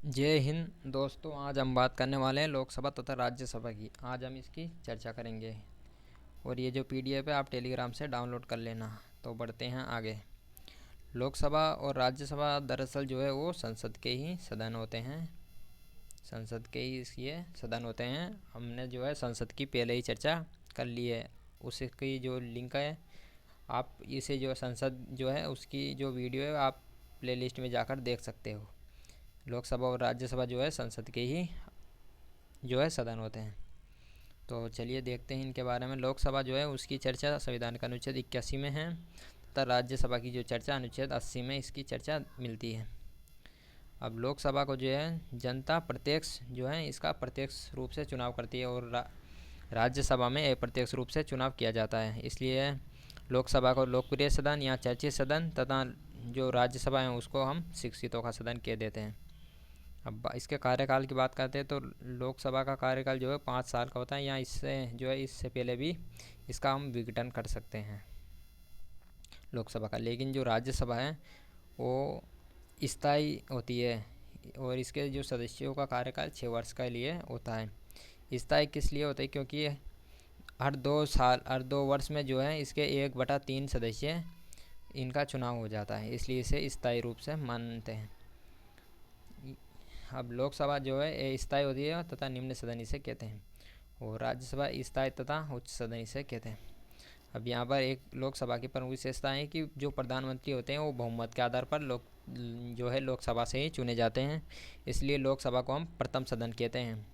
जय हिंद दोस्तों। आज हम बात करने वाले हैं लोकसभा तथा राज्यसभा की। आज हम इसकी चर्चा करेंगे और ये जो पीडीएफ है आप टेलीग्राम से डाउनलोड कर लेना। तो बढ़ते हैं आगे। लोकसभा और राज्यसभा दरअसल जो है वो संसद के ही सदन होते हैं। संसद के ही ये सदन होते हैं। हमने जो है संसद की पहले ही चर्चा कर ली है। उसकी जो लिंक है आप इसे जो संसद जो है उसकी जो वीडियो है आप प्लेलिस्ट में जाकर देख सकते हो। लोकसभा और राज्यसभा जो है संसद के ही जो है सदन होते हैं। तो चलिए देखते हैं इनके बारे में। लोकसभा जो है उसकी चर्चा संविधान का अनुच्छेद 81 में है तथा राज्यसभा की जो चर्चा अनुच्छेद 80 में इसकी चर्चा मिलती है। अब लोकसभा को जो है जनता प्रत्यक्ष जो है इसका प्रत्यक्ष रूप से चुनाव करती है और राज्यसभा में अप्रत्यक्ष रूप से चुनाव किया जाता है। इसलिए लोकसभा को लोकप्रिय सदन या चर्चित सदन तथा जो राज्यसभा है उसको हम शिक्षितों का सदन कह देते हैं। अब इसके कार्यकाल की बात करते हैं तो लोकसभा का कार्यकाल जो है 5 साल का होता है या इससे जो है इससे पहले भी इसका हम विघटन कर सकते हैं लोकसभा का। लेकिन जो राज्यसभा है वो स्थायी होती है और इसके जो सदस्यों का कार्यकाल 6 वर्ष के लिए होता है। स्थायी किस लिए होता है? क्योंकि हर 2 वर्ष में जो है इसके 1/3 सदस्य इनका चुनाव हो जाता है, इसलिए इसे स्थायी रूप से मानते हैं। अब लोकसभा जो है स्थायी होती है तथा निम्न सदन इसे कहते हैं और राज्यसभा स्थायी तथा उच्च सदन इसे कहते हैं। अब यहाँ पर एक लोकसभा की प्रमुख विशेषता है कि जो प्रधानमंत्री होते हैं वो बहुमत के आधार पर लोकसभा से ही चुने जाते हैं। इसलिए लोकसभा को हम प्रथम सदन कहते हैं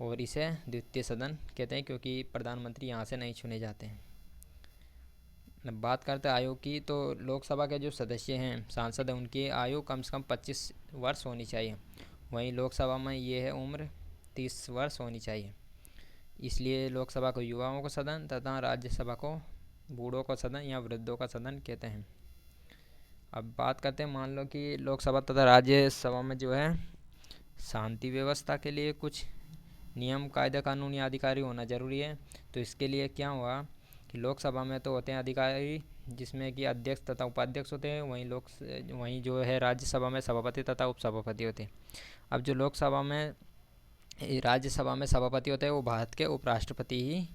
और इसे द्वितीय सदन कहते हैं क्योंकि प्रधानमंत्री यहाँ से नहीं चुने जाते हैं। अब बात करते हैं आयु की, तो लोकसभा के जो सदस्य हैं सांसद हैं उनकी आयु कम से कम 25 वर्ष होनी चाहिए। वहीं लोकसभा में ये है उम्र 30 वर्ष होनी चाहिए। इसलिए लोकसभा को युवाओं का सदन तथा राज्यसभा को बूढ़ों का सदन या वृद्धों का सदन कहते हैं। अब बात करते हैं, मान लो कि लोकसभा तथा राज्यसभा में जो है शांति व्यवस्था के लिए कुछ नियम कायदे कानून या अधिकारी होना ज़रूरी है। तो इसके लिए क्या हुआ कि लोकसभा में तो होते हैं अधिकारी जिसमें कि अध्यक्ष तथा उपाध्यक्ष होते हैं, वहीं जो है राज्यसभा में सभापति तथा उपसभापति होते हैं। अब जो राज्यसभा में सभापति होते हैं वो भारत के उपराष्ट्रपति ही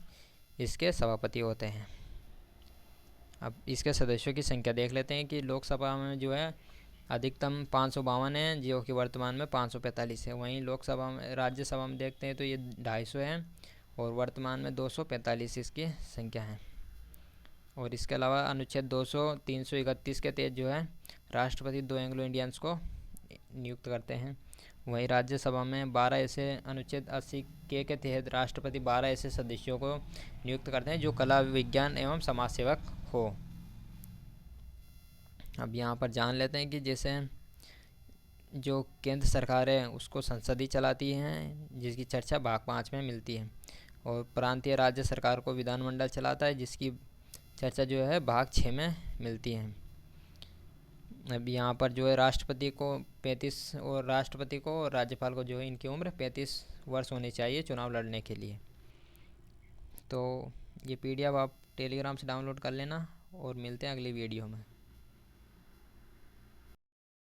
इसके सभापति होते हैं। अब इसके सदस्यों की संख्या देख लेते हैं कि लोकसभा में जो है अधिकतम 552 है जो कि वर्तमान में 545 है। वहीं राज्यसभा में देखते हैं तो ये 250 है और वर्तमान में 245 इसकी संख्या है। और इसके अलावा अनुच्छेद 331 के तहत जो है राष्ट्रपति 2 एंग्लो इंडियंस को नियुक्त करते हैं। वहीं राज्यसभा में 12 ऐसे अनुच्छेद 80 के तहत राष्ट्रपति 12 ऐसे सदस्यों को नियुक्त करते हैं जो कला विज्ञान एवं समाज सेवक हो। अब यहाँ पर जान लेते हैं कि जैसे जो केंद्र सरकार है उसको संसद ही चलाती है जिसकी चर्चा भाग 5 में मिलती है और प्रांतीय राज्य सरकार को विधानमंडल चलाता है जिसकी चर्चा जो है भाग 6 में मिलती है। अब यहाँ पर जो है राष्ट्रपति को 35 और राज्यपाल को जो है इनकी उम्र 35 वर्ष होनी चाहिए चुनाव लड़ने के लिए। तो ये पीडीएफ आप टेलीग्राम से डाउनलोड कर लेना और मिलते हैं अगली वीडियो में।